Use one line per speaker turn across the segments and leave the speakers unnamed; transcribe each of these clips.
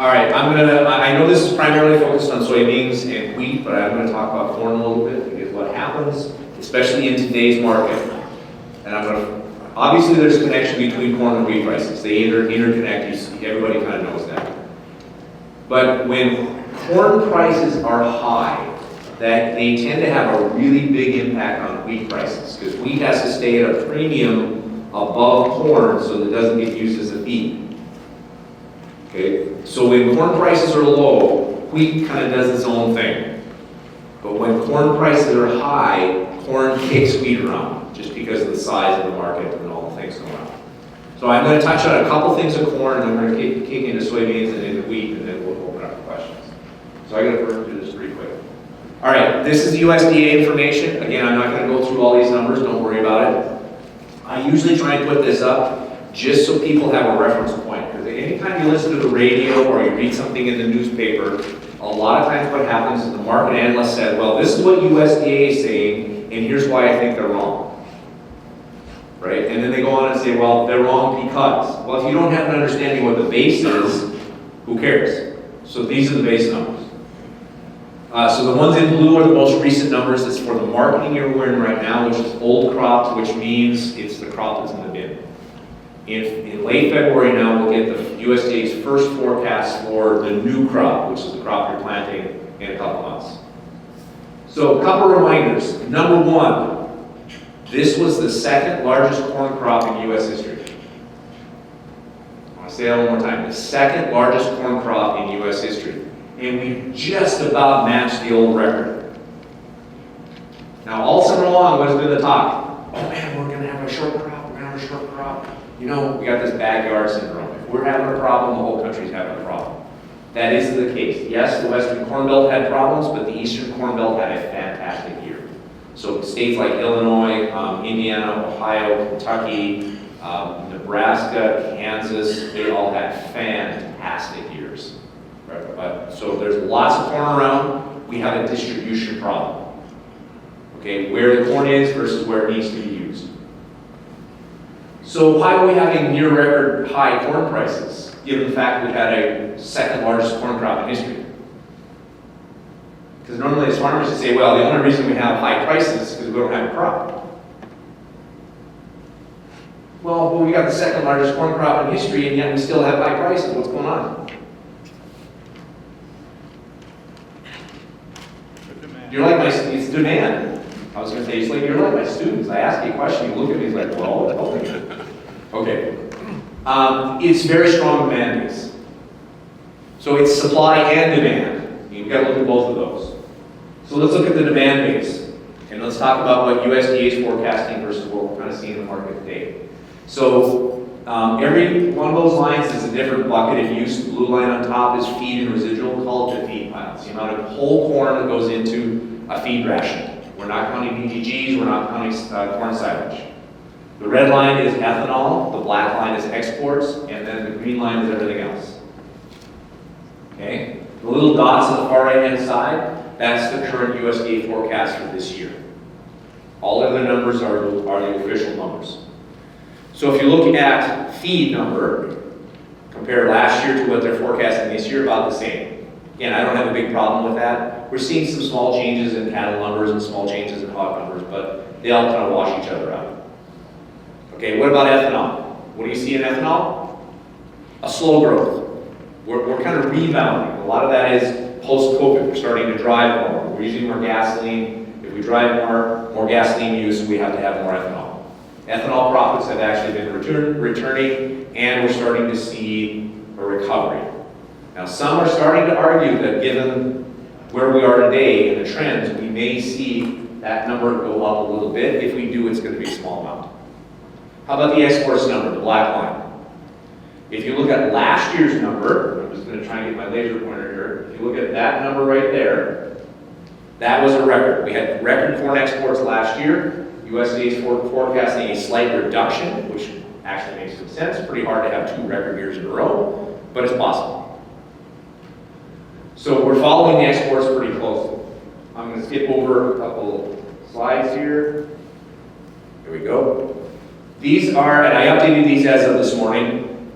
All right, I know this is primarily focused on soybeans and wheat, but I'm gonna talk about corn a little bit, because what happens, especially in today's market, and obviously there's a connection between corn and wheat prices. They interconnect, everybody kind of knows that. But when corn prices are high, that they tend to have a really big impact on wheat prices, because wheat has to stay at a premium above corn so that it doesn't get used as a feed. Okay, so when corn prices are low, wheat kind of does its own thing. But when corn prices are high, corn kicks wheat around, just because of the size of the market and all the things going on. So I'm going to touch on a couple things of corn, and I'm going to kick into soybeans and into wheat, and then we'll open up for questions. So I'm going to run through this pretty quick. All right, this is USDA information. Again, I'm not going to go through all these numbers, don't worry about it. I usually try and put this up just so people have a reference point. Because anytime you listen to the radio or you read something in the newspaper, a lot of times what happens is the market analyst said, well, this is what USDA is saying, and here's why I think they're wrong. Right? And then they go on and say, well, they're wrong because. Well, if you don't have an understanding what the base is, who cares? So these are the base numbers. So the ones in blue are the most recent numbers. It's for the marketing year we're in right now, which is old crop, which means it's the crop that's in the bin. In late February now, we'll get the USDA's first forecast for the new crop, which is the crop you're planting in a couple months. So a couple reminders. Number one, this was the second largest corn crop in U.S. history. I want to say that one more time. The second largest corn crop in U.S. history. And we just about matched the old record. Now, all summer long, what has been the talk? Oh man, we're going to have a short crop, we're going to have a short crop. You know, we got this backyard syndrome. If we're having a problem, the whole country's having a problem. That isn't the case. Yes, the Western Corn Belt had problems, but the Eastern Corn Belt had a fantastic year. So states like Illinois, Indiana, Ohio, Kentucky, Nebraska, Kansas, they all had fantastic years. Right? So there's lots of corn around. We have a distribution problem. Okay, where the corn is versus where it needs to be used. So why are we having near record high corn prices, given the fact we've had a second largest corn crop in history? Because normally as farmers would say, well, the only reason we have high prices is because we don't have a crop. Well, we got the second largest corn crop in history, and yet we still have high prices. What's going on? You're like it's demand. I was going to say, it's like you're like my students. I ask you a question, you look at me, it's like, well, okay. It's very strong demand base. So it's supply and demand. You've got to look at both of those. So let's look at the demand base. And let's talk about what USDA is forecasting versus what we're kind of seeing in the market today. So every one of those lines is a different bucket of use. The blue line on top is feed and residual, called the feed pile. It's the amount of whole corn that goes into a feed ration. We're not counting BTGs, we're not counting corn silage. The red line is ethanol, the black line is exports, and then the green line is everything else. Okay? The little dots on the far right-hand side, that's the current USDA forecast for this year. All other numbers are the official numbers. So if you look at feed number, compare last year to what they're forecasting this year, about the same. Again, I don't have a big problem with that. We're seeing some small changes in cattle numbers and small changes in hog numbers, but they all kind of wash each other out. Okay, what about ethanol? What do you see in ethanol? A slow growth. We're kind of rebounding. A lot of that is post-COVID. We're starting to drive more. We're using more gasoline. If we drive more gasoline use, we have to have more ethanol. Ethanol profits have actually been returning, and we're starting to see a recovery. Now, some are starting to argue that given where we are today and the trends, we may see that number go up a little bit. If we do, it's going to be a small amount. How about the exports number, the black line? If you look at last year's number, I'm just going to try and get my laser pointer here. If you look at that number right there, that was a record. We had record corn exports last year. USDA is forecasting a slight reduction, which actually makes some sense. It's pretty hard to have 2 record years in a row, but it's possible. So we're following the exports pretty closely. I'm going to skip over a couple slides here. Here we go. These are, and I updated these as of this morning,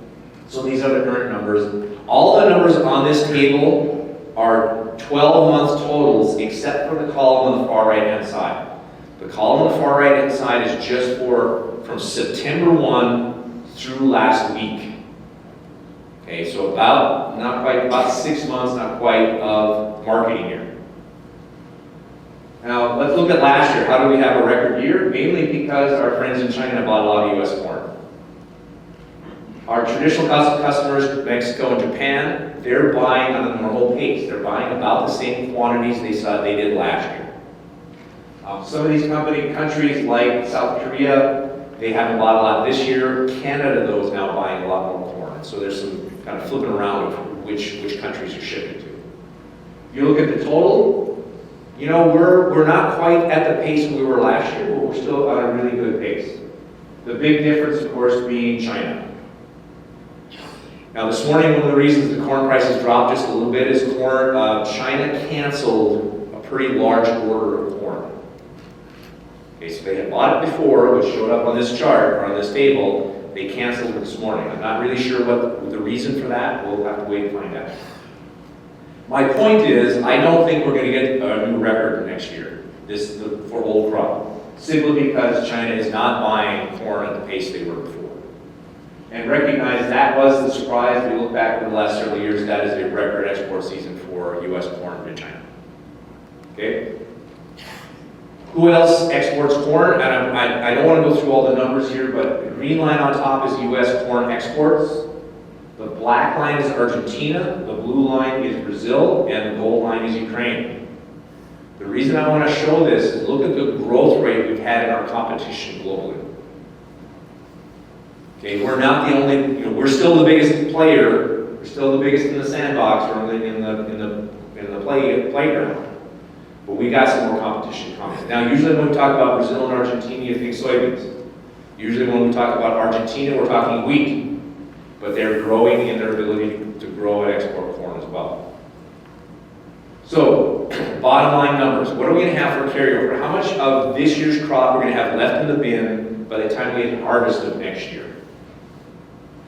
so these are the current numbers. All the numbers on this table are 12 months totals, except for the column on the far right-hand side. The column on the far right-hand side is just from September 1 through last week. Okay, so about 6 months, not quite, of marketing year. Now, let's look at last year. How do we have a record year? Mainly because our friends in China bought a lot of U.S. corn. Our traditional customers, Mexico and Japan, they're buying on a normal pace. They're buying about the same quantities they did last year. Some of these countries like South Korea, they haven't bought a lot this year. Canada, though, is now buying a lot more corn. So there's some kind of flipping around of which countries you're shipping to. If you look at the total, you know, we're not quite at the pace we were last year, but we're still at a really good pace. The big difference, of course, being China. Now, this morning, one of the reasons the corn prices dropped just a little bit is China canceled a pretty large order of corn. Okay, so they had bought it before, which showed up on this chart, or on this table. They canceled it this morning. I'm not really sure what the reason for that. We'll have to wait and find out. My point is, I don't think we're going to get a new record next year for old crop, simply because China is not buying corn at the pace they were before. And recognize that was the surprise. We look back over the last several years, that is a record export season for U.S. corn to China. Okay? Who else exports corn? And I don't want to go through all the numbers here, but the green line on top is U.S. corn exports. The black line is Argentina, the blue line is Brazil, and the gold line is Ukraine. The reason I want to show this is look at the growth rate we've had in our competition globally. Okay, we're not the only, we're still the biggest player, we're still the biggest in the sandbox or in the playground. But we got some more competition coming. Now, usually when we talk about Brazil and Argentina, you think soybeans. Usually when we talk about Argentina, we're talking wheat. But they're growing in their ability to grow and export corn as well. So, bottom line numbers. What are we going to have for carryover? How much of this year's crop we're going to have left in the bin by the time we harvest of next year?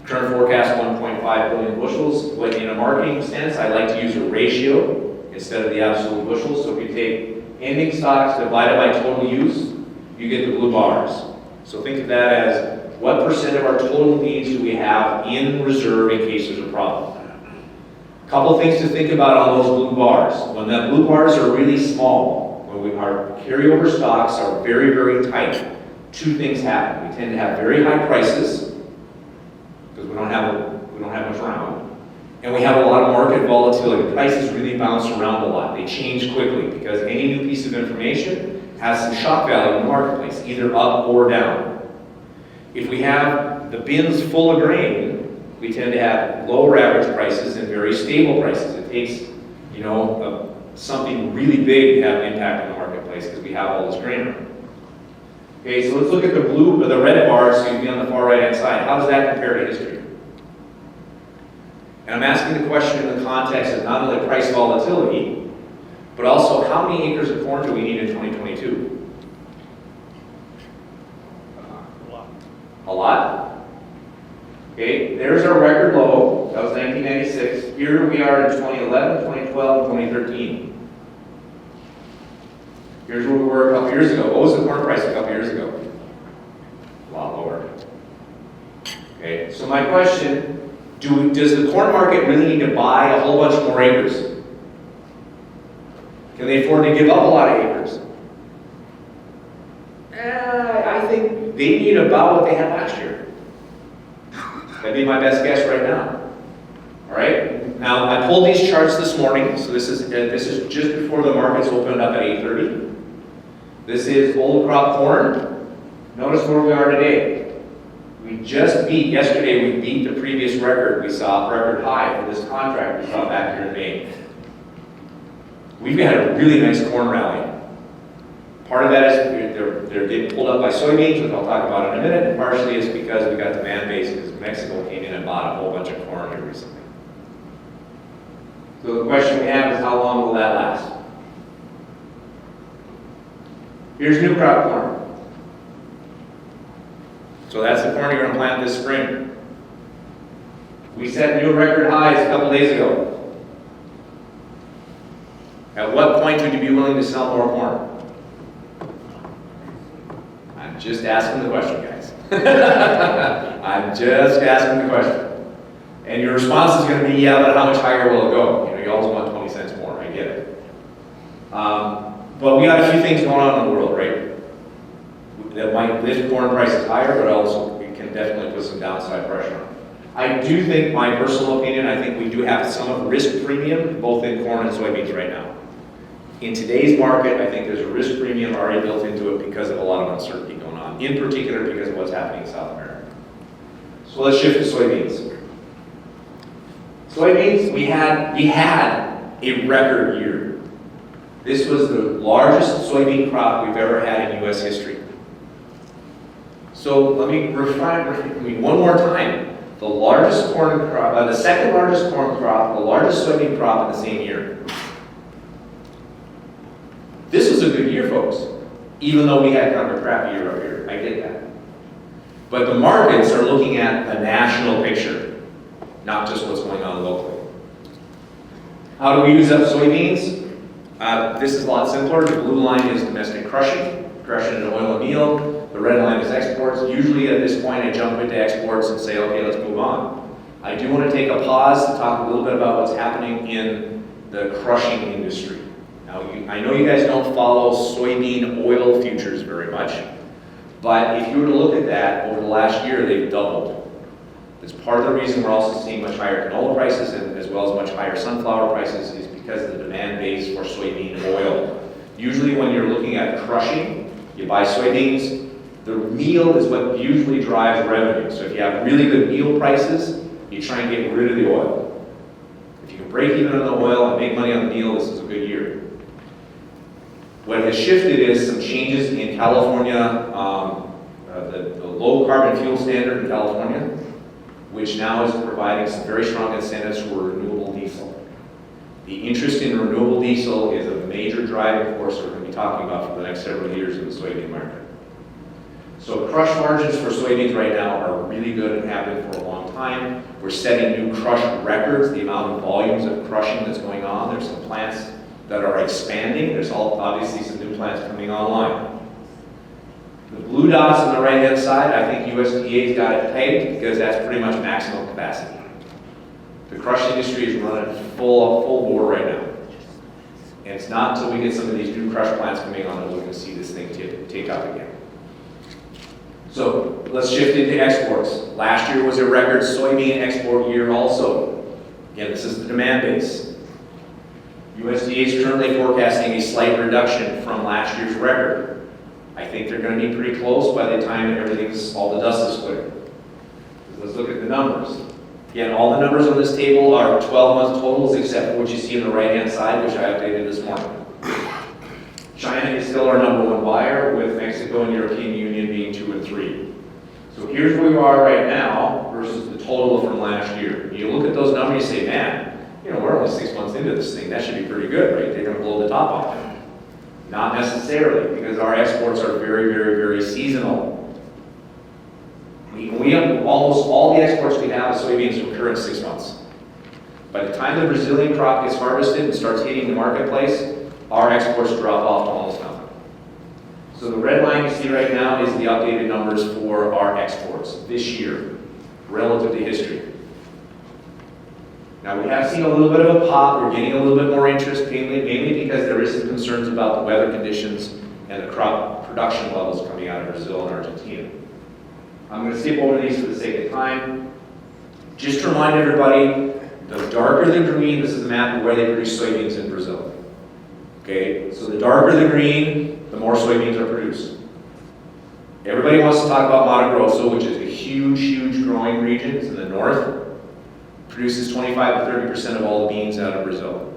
Current forecast, 1.5 billion bushels. But in a marketing sense, I like to use a ratio instead of the absolute bushels. So if you take ending stocks divided by total use, you get the blue bars. So think of that as what percent of our total needs do we have in reserve in case there's a problem. A couple things to think about on those blue bars. When the blue bars are really small, when our carryover stocks are very, very tight, two things happen. We tend to have very high prices because we don't have much around. And we have a lot of market volatility. Prices really bounce around a lot. They change quickly because any new piece of information has some shock value in the marketplace, either up or down. If we have the bins full of grain, we tend to have lower average prices and very stable prices. It takes, something really big to have an impact on the marketplace because we have all this grain around. Okay, so let's look at the red bars, so you be on the far right-hand side. How does that compare to history? And I'm asking the question in the context of not only price volatility, but also how many acres of corn do we need in 2022? A lot. Okay, there's our record low. That was 1996. Here we are in 2011, 2012, 2013. Here's where we were a couple years ago. What was the corn price a couple years ago? A lot lower. Okay, so my question, does the corn market really need to buy a whole bunch more acres? Can they afford to give up a lot of acres? I think they need about what they had last year. That'd be my best guess right now. All right. Now I pulled these charts this morning, so this is just before the markets opened up at 8:30. This is old crop corn. Notice where we are today. We just beat yesterday. We beat the previous record we saw, record high for this contract we saw back here in May. We've had a really nice corn rally. Part of that is they're getting pulled up by soybeans, which I'll talk about in a minute, and partially is because we got demand base because Mexico came in and bought a whole bunch of corn here recently. So the question we have is how long will that last? Here's new crop corn. So that's the corn you're going to plant this spring. We set new record highs a couple days ago. At what point would you be willing to sell more corn? I'm just asking the question, guys. I'm just asking the question. And your response is going to be, yeah, but how much higher will it go? You always want 20 cents more, I get it. But we got a few things going on in the world, right? That might lift corn prices higher, but also it can definitely put some downside pressure on it. I do think, my personal opinion, I think we do have some risk premium, both in corn and soybeans right now. In today's market, I think there's a risk premium already built into it because of a lot of uncertainty going on, in particular because of what's happening in South America. So let's shift to soybeans. Soybeans, we had a record year. This was the largest soybean crop we've ever had in U.S. history. So let me refine one more time. The largest corn crop, the second largest corn crop, the largest soybean crop in the same year. This was a good year, folks, even though we had kind of a crappy year up here. I get that. But the markets are looking at the national picture, not just what's going on locally. How do we use up soybeans? This is a lot simpler. The blue line is domestic crushing into oil and meal. The red line is exports. Usually at this point I jump into exports and say, okay, let's move on. I do want to take a pause to talk a little bit about what's happening in the crushing industry. Now, I know you guys don't follow soybean oil futures very much, but if you were to look at that over the last year, they've doubled. It's part of the reason we're also seeing much higher canola prices and as well as much higher sunflower prices is because of the demand base for soybean oil. Usually when you're looking at crushing, you buy soybeans, the meal is what usually drives revenue. So if you have really good meal prices, you try and get rid of the oil. If you can break even on the oil and make money on the meal, this is a good year. What has shifted is some changes in California, the low carbon fuel standard in California, which now is providing some very strong incentives for renewable diesel. The interest in renewable diesel is a major driving force we're going to be talking about for the next several years in the soybean market. So crush margins for soybeans right now are really good and have been for a long time. We're setting new crush records, the amount of volumes of crushing that's going on. There's some plants that are expanding. There's obviously some new plants coming online. The blue dots on the right-hand side, I think USDA's got it pegged because that's pretty much maximum capacity. The crush industry is running full bore right now. And it's not until we get some of these new crush plants coming on that we're going to see this thing take up again. So let's shift into exports. Last year was a record soybean export year also. Again, this is the demand base. USDA is currently forecasting a slight reduction from last year's record. I think they're going to be pretty close by the time all the dust is cleared. Let's look at the numbers. Again, all the numbers on this table are 12-month totals except for what you see on the right-hand side, which I updated this morning. China is still our #1 buyer, with Mexico and European Union being 2 and 3. So here's where we are right now versus the total from last year. You look at those numbers, you say, man, we're only 6 months into this thing. That should be pretty good, right? They're going to blow the top off it. Not necessarily, because our exports are very, very, very seasonal. We have almost all the exports we have of soybeans occur in 6 months. By the time the Brazilian crop gets harvested and starts hitting the marketplace, our exports drop off to almost nothing. So the red line you see right now is the updated numbers for our exports this year, relative to history. Now we have seen a little bit of a pop. We're getting a little bit more interest, mainly because there is some concerns about the weather conditions and the crop production levels coming out of Brazil and Argentina. I'm going to skip over these for the sake of time. Just to remind everybody, the darker the green, this is a map of where they produce soybeans in Brazil. Okay, so the darker the green, the more soybeans are produced. Everybody wants to talk about Mato Grosso, which is a huge, huge growing region. It's in the north. Produces 25 to 30% of all the beans out of Brazil.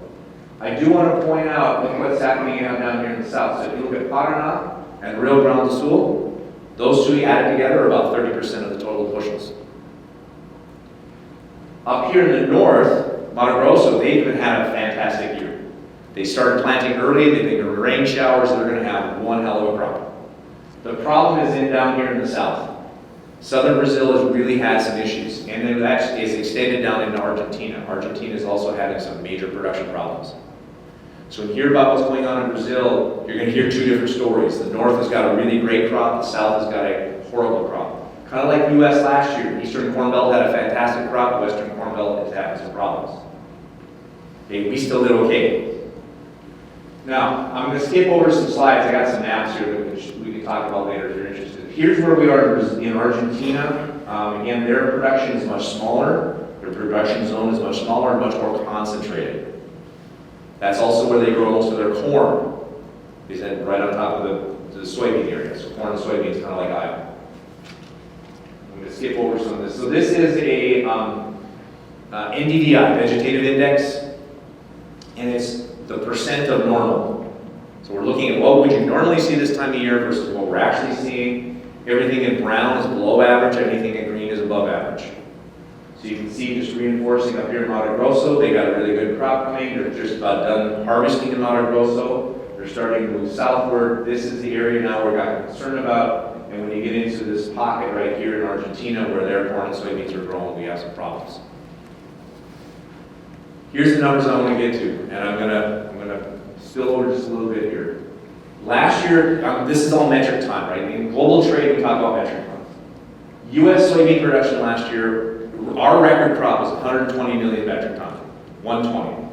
I do want to point out, look what's happening down here in the south. So if you look at Paraná and Rio Grande do Sul, those two added together are about 30% of the total bushels. Up here in the north, Mato Grosso, they've even had a fantastic year. They started planting early, they've been rain showers, they're going to have one hell of a crop. The problem is down here in the south. Southern Brazil has really had some issues, and then actually it's extended down into Argentina. Argentina is also having some major production problems. So when you hear about what's going on in Brazil, you're going to hear two different stories. The north has got a really great crop, the south has got a horrible crop. Kind of like the U.S. last year. Eastern Corn Belt had a fantastic crop, Western Corn Belt is having some problems. Okay, we still did okay. Now, I'm going to skip over some slides. I got some maps here that we can talk about later if you're interested. Here's where we are in Argentina. Again, their production is much smaller. Their production zone is much smaller and much more concentrated. That's also where they grow most of their corn. Is right on top of the soybean area. So corn and soybeans, kind of like Iowa. I'm going to skip over some of this. So this is a NDVI, vegetative index, and it's the percent of normal. So we're looking at what would you normally see this time of year versus what we're actually seeing. Everything in brown is below average, everything in green is above average. So you can see just reinforcing up here in Mato Grosso, they got a really good crop coming. They're just about done harvesting in Mato Grosso. They're starting to move southward. This is the area now we're got concerned about. And when you get into this pocket right here in Argentina where their corn and soybeans are growing, we have some problems. Here's the numbers I want to get to, and I'm gonna spill over just a little bit here. Last year, this is all metric ton, right? In global trade, we talk about metric ton. U.S. soybean production last year, our record crop was 120 million metric ton, 120.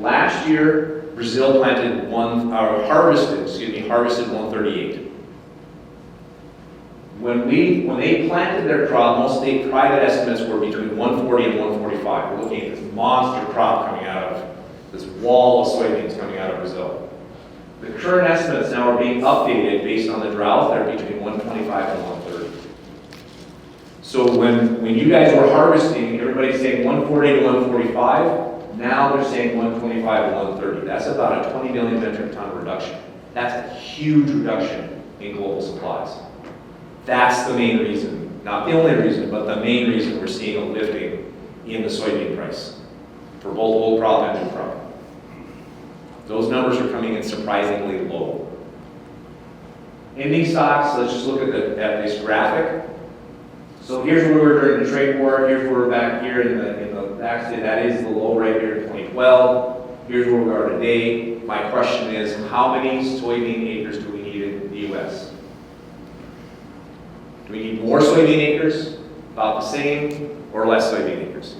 Last year, Brazil harvested 138. When they planted their crop, most state private estimates were between 140 and 145. We're looking at this monster crop coming out of this wall of soybeans coming out of Brazil. The current estimates now are being updated based on the drought. They're between 125 and 130. So when you guys were harvesting, everybody's saying 140 to 145. Now they're saying 125 to 130. That's about a 20 million metric ton reduction. That's a huge reduction in global supplies. That's the main reason, not the only reason, but the main reason we're seeing a lifting in the soybean price for both old crop and new crop. Those numbers are coming in surprisingly low. Ending stocks, let's just look at this graphic. So here's where we were during the trade war. Here's where we're back here in the actually that is the low right here in 2012. Here's where we are today. My question is, how many soybean acres do we need in the U.S.? Do we need more soybean acres, about the same, or less soybean acres?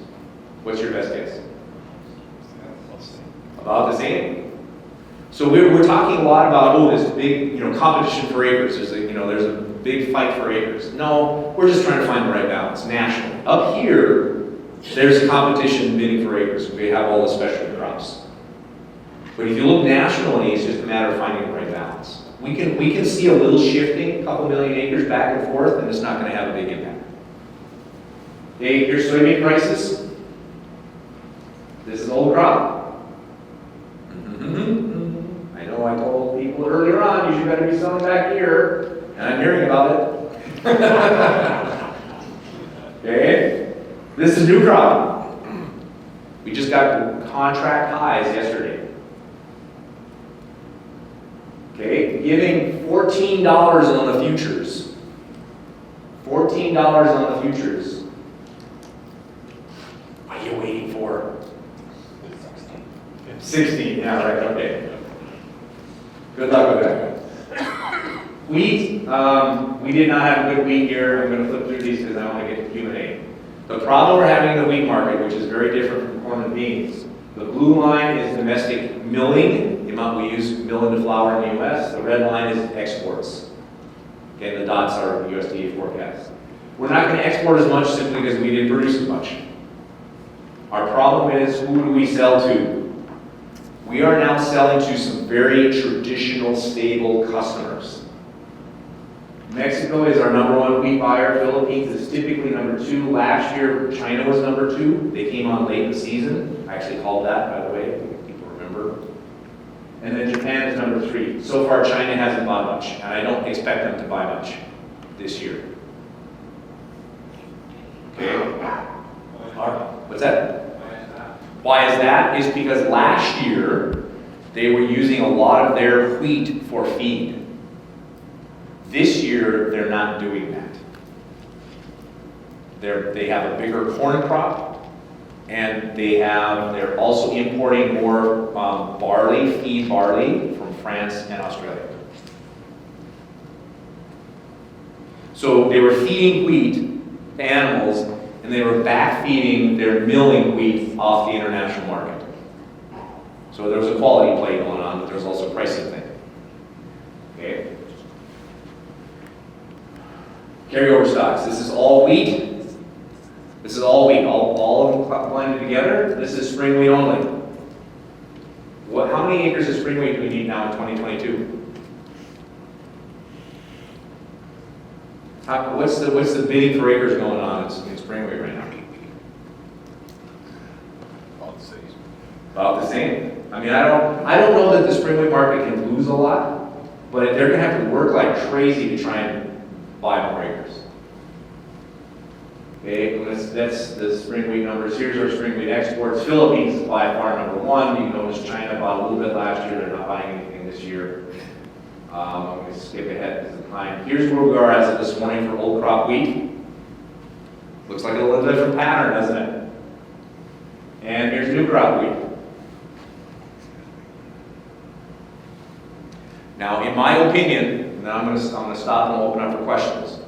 What's your best guess? About the same. So we're talking a lot about this big competition for acres. There's a big fight for acres. No, we're just trying to find the right balance nationally. Up here, there's a competition bidding for acres. We have all the specialty crops. But if you look nationally, it's just a matter of finding the right balance. We can see a little shifting, a couple million acres back and forth, and it's not going to have a big impact. Okay, here's soybean prices. This is old crop. I know I told people earlier on, you should better be selling back here, and I'm hearing about it. Okay, this is new crop. We just got contract highs yesterday. Okay, giving $14 on the futures. $14 on the futures. What are you waiting for? 16, yeah, right, okay. Good luck with that. Wheat, we did not have a good wheat year. I'm going to flip through these because I want to get to Q&A. The problem we're having in the wheat market, which is very different from corn and beans, the blue line is domestic milling, the amount we use mill into flour in the U.S. The red line is exports. Okay, the dots are USDA forecast. We're not going to export as much simply because we didn't produce as much. Our problem is, who do we sell to? We are now selling to some very traditional, stable customers. Mexico is our #1 wheat buyer. Philippines is typically #2. Last year, China was #2. They came on late in the season. I actually called that, by the way, if people remember. And then Japan is #3. So far, China hasn't bought much, and I don't expect them to buy much this year. Okay. What's that? Why is that? It's because last year, they were using a lot of their wheat for feed. This year, they're not doing that. They have a bigger corn crop, and they're also importing more feed barley from France and Australia. So they were feeding wheat to animals, and they were back-feeding their milling wheat off the international market. So there was a quality play going on, but there was also a pricing thing. Okay? Carryover stocks. This is all wheat. This is all wheat, all of them blended together. This is spring wheat only. How many acres of spring wheat do we need now in 2022? What's the bidding for acres going on in spring wheat right now?
About the same.
About the same. I mean, I don't know that the spring wheat market can lose a lot, but they're going to have to work like crazy to try and buy more acres. Okay, that's the spring wheat numbers. Here's our spring wheat exports. Philippines is by far number one. You notice China bought a little bit last year. They're not buying anything this year. I'm going to skip ahead because of time. Here's where we are as of this morning for old crop wheat. Looks like a little different pattern, doesn't it? And here's new crop wheat. Now, in my opinion, and then I'm going to stop and open up for questions.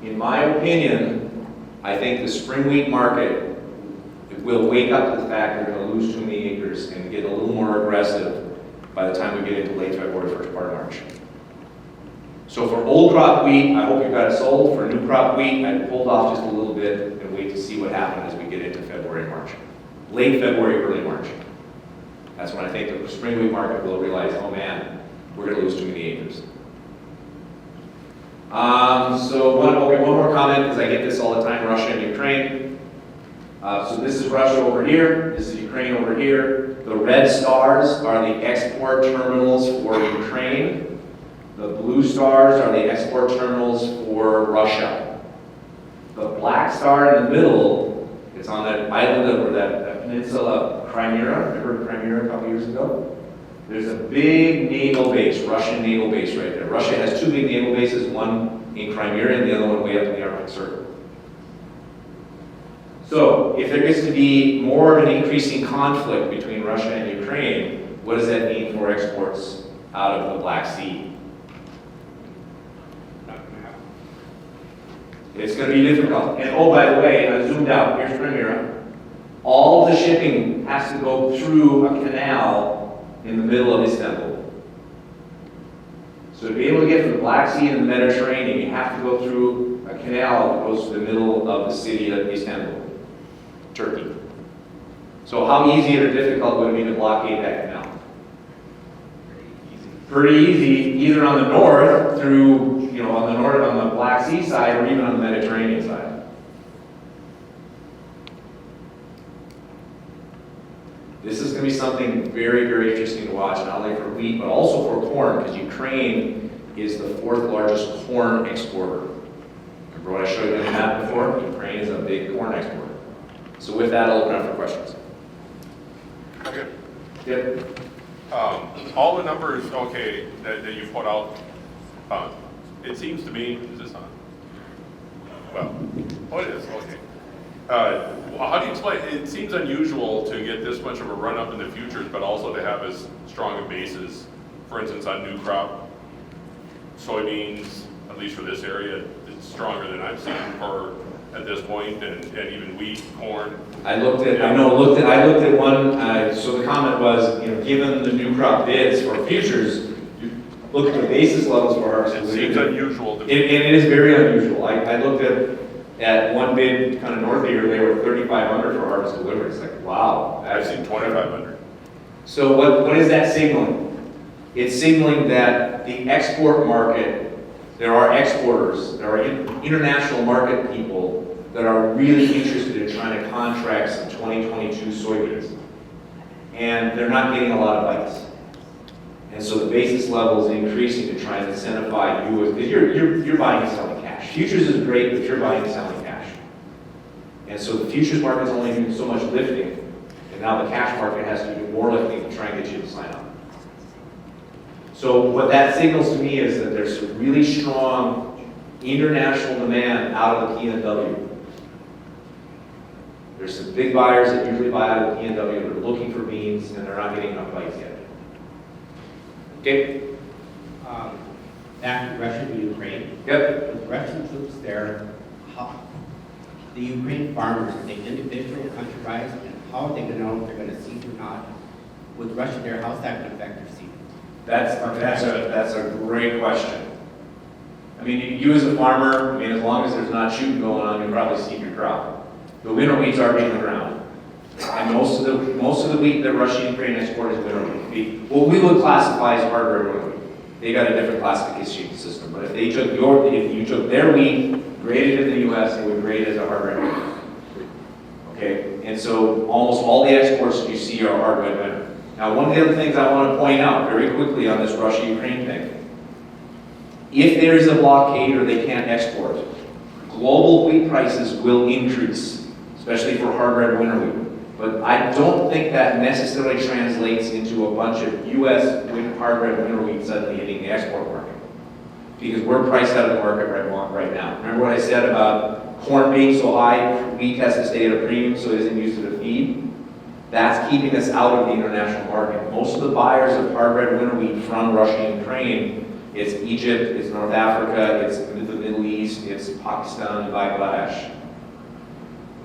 In my opinion, I think the spring wheat market will wake up to the fact they're going to lose too many acres and get a little more aggressive by the time we get into late February, first part of March. So for old crop wheat, I hope you've got it sold. For new crop wheat, I'd hold off just a little bit and wait to see what happens as we get into February and March. Late February, early March. That's when I think the spring wheat market will realize, oh man, we're going to lose too many acres. One more comment, because I get this all the time, Russia and Ukraine. So this is Russia over here, this is Ukraine over here. The red stars are the export terminals for Ukraine. The blue stars are the export terminals for Russia. The black star in the middle, it's on that island or that peninsula of Crimea. Remember Crimea a couple years ago? There's a big naval base, Russian naval base right there. Russia has two big naval bases, one in Crimea and the other one way up in the Arctic Circle. So, if there is to be more of an increasing conflict between Russia and Ukraine, what does that mean for exports out of the Black Sea? It's going to be difficult. And oh, by the way, I zoomed out, here's Crimea. All the shipping has to go through a canal in the middle of Istanbul. So to be able to get from the Black Sea and the Mediterranean, you have to go through a canal that goes to the middle of the city of Istanbul, Turkey. So how easy or difficult would it be to blockade that canal? Pretty easy, either on the north through, on the Black Sea side, or even on the Mediterranean side. This is going to be something very, very interesting to watch, not only for wheat, but also for corn, because Ukraine is the fourth largest corn exporter. Remember what I showed you in the map before? Ukraine is a big corn exporter. So with that, I'll open up for questions.
Okay.
Yep.
All the numbers, okay, that you put out, it seems to me, is this on? Well, it is, okay. How do you explain, it seems unusual to get this much of a run up in the futures, but also to have as strong a basis, for instance, on new crop, soybeans, at least for this area, it's stronger than I've seen at this point, and even wheat, corn.
I looked at one, so the comment was, given the new crop bids for futures, you look at the basis levels for harvest.
It seems unusual to me.
It is very unusual. I looked at one bid kind of north of here, they were 3,500 for harvest delivery. It's like, wow.
I've seen 2,500.
So what is that signaling? It's signaling that the export market, there are exporters, there are international market people that are really interested in trying to contract some 2022 soybeans. And they're not getting a lot of bites. And so the basis level is increasing to try and incentivize you, because you're buying and selling cash. Futures is great if you're buying and selling cash. And so the futures market is only doing so much lifting, and now the cash market has to do more lifting to try and get you to sign up. So what that signals to me is that there's some really strong international demand out of the PNW. There's some big buyers that usually buy out of PNW that are looking for beans, and they're not getting enough bites yet. Okay?
Back to Russia to Ukraine.
Yep.
With Russian troops there, how, the Ukraine farmers, are they individual, country-wise, and how are they going to know if they're going to seed or not? With Russia there, how's that going to affect their seed?
That's a great question. I mean, you as a farmer, I mean, as long as there's not shooting going on, you probably seed your crop. The winter wheat's already in the ground. And most of the wheat that Russia and Ukraine export is winter wheat. What we would classify as hard red winter wheat. They got a different classification system, but if you took their wheat, graded in the U.S., it would grade as a hard red winter. Okay, and so almost all the exports that you see are hard red winter. Now, one of the other things I want to point out very quickly on this Russia-Ukraine thing, if there is a blockade or they can't export, global wheat prices will increase, especially for hard red winter wheat. But I don't think that necessarily translates into a bunch of U.S. hard red winter wheat suddenly hitting the export market. Because we're priced out of the market right now. Remember what I said about corn being so high, wheat has to stay at a premium so it isn't used as a feed? That's keeping us out of the international market. Most of the buyers of hard red winter wheat from Russia and Ukraine, it's Egypt, it's North Africa, it's the Middle East, it's Pakistan and Bangladesh.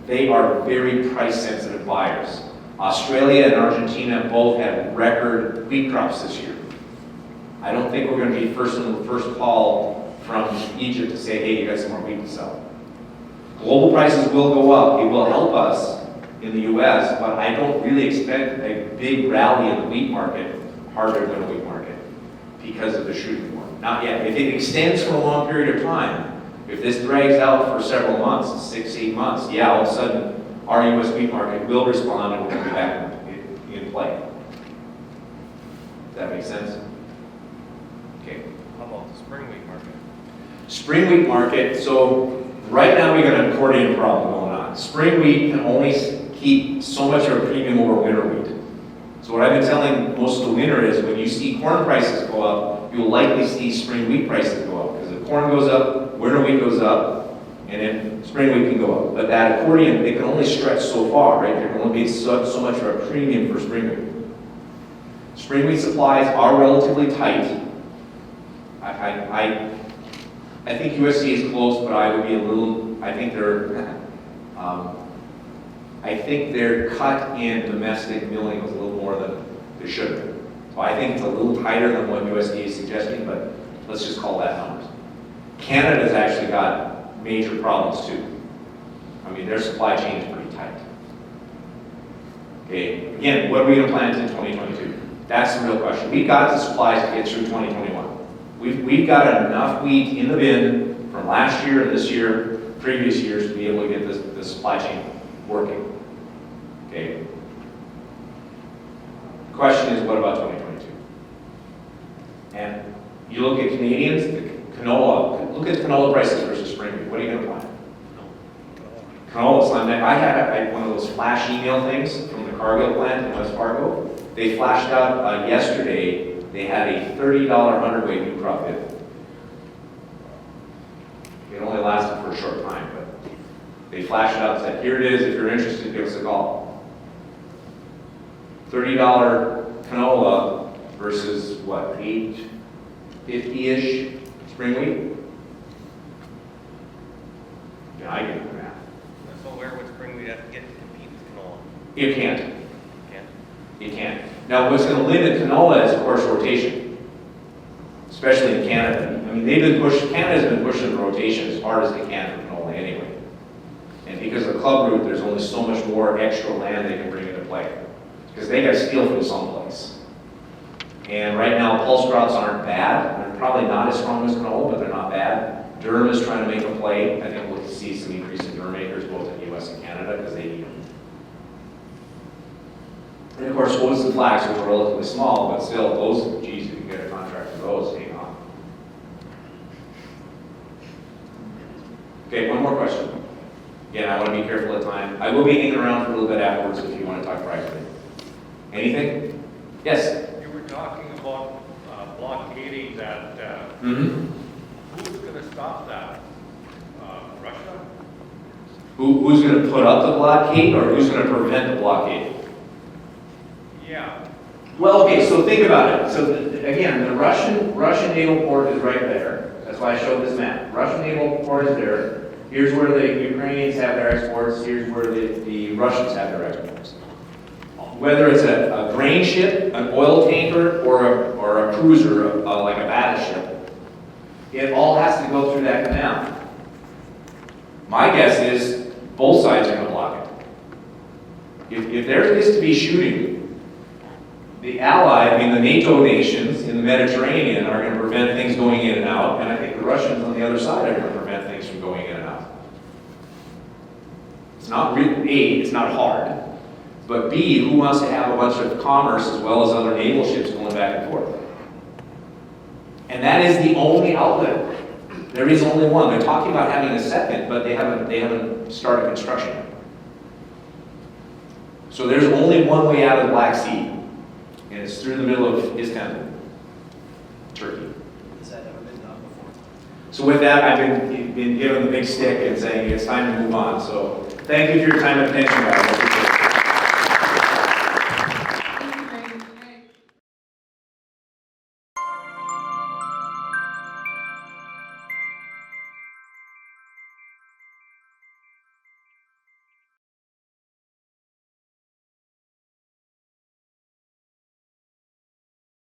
They are very price-sensitive buyers. Australia and Argentina both had record wheat crops this year. I don't think we're going to be first call from Egypt to say, hey, you got some more wheat to sell. Global prices will go up. It will help us in the U.S., but I don't really expect a big rally in the wheat market, harder than the wheat market, because of the shooting war. Not yet. If it extends for a long period of time, if this drags out for several months, 6, 8 months, yeah, all of a sudden our U.S. wheat market will respond and we'll be back in play. Does that make sense? Okay.
How about the spring wheat market?
Spring wheat market, so right now we got an accordion problem going on. Spring wheat can only keep so much of a premium over winter wheat. So what I've been telling most of the winter is when you see corn prices go up, you'll likely see spring wheat prices go up. Because if corn goes up, winter wheat goes up, and then spring wheat can go up. But that accordion, it can only stretch so far, right? There can only be so much of a premium for spring wheat. Spring wheat supplies are relatively tight. I think USDA is close, but I would be a little, I think their cut in domestic milling was a little more than they should have. So I think it's a little tighter than what USDA is suggesting, but let's just call that numbers. Canada's actually got major problems too. I mean, their supply chain is pretty tight. Okay, again, what are we going to plant in 2022? That's the real question. We've got the supplies to get through 2021. We've got enough wheat in the bin from last year and this year, previous years, to be able to get the supply chain working. Okay. The question is, what about 2022? And you look at Canadians, canola, look at canola prices versus spring wheat. What are you going to plant? Canola slam. I had one of those flash email things from the Cargill plant in West Fargo. They flashed out yesterday. They had a $30 hundredweight new crop bid. It only lasted for a short time, but they flashed it out and said, here it is. If you're interested, give us a call. $30 canola versus what, $8.50-ish spring wheat? Yeah, I get the math.
So where would spring wheat have to get to compete with canola?
You can't.
Can't?
You can't. Now, what's going to limit canola is, of course, rotation, especially in Canada. I mean, Canada's been pushing rotation as hard as they can for canola anyway. And because of club root, there's only so much more extra land they can bring into play. Because they got to steal from someplace. And right now, pulse sprouts aren't bad. They're probably not as strong as canola, but they're not bad. Durum is trying to make a play. I think we'll see some increase in durum acres both in the U.S. and Canada because they need them. And of course, oats and flax, which are relatively small, but still, those, geez, you can get a contract for those, hang on. Okay, one more question. Again, I want to be careful of time. I will be hanging around for a little bit afterwards if you want to talk privately. Anything? Yes?
You were talking about blockading that.
Mm-hmm.
Who's going to stop that? Russia?
Who's gonna put up the blockade, or who's gonna prevent the blockade?
Yeah,
Well, okay, so think about it. So again, the Russian naval port is right there. That's why I showed this map. Russian naval port is there. Here's where the Ukrainians have their exports. Here's where the Russians have their exports. Whether it's a grain ship, an oil tanker, or a cruiser, like a battleship, it all has to go through that canal. My guess is both sides are going to block it. If there is to be shooting, the Allied, I mean the NATO nations in the Mediterranean are going to prevent things going in and out, and I think the Russians on the other side are going to prevent things from going in and out. It's not really, A, it's not hard, but B, who wants to have a bunch of commerce as well as other naval ships going back and forth? And that is the only outlet. There is only one. They're talking about having a second, but they haven't started construction yet. So there's only one way out of the Black Sea, and it's through the middle of Istanbul, Turkey.
Has that ever been done before?
So with that, I've been given the big stick and saying it's time to move on. So thank you for your time and attention, guys.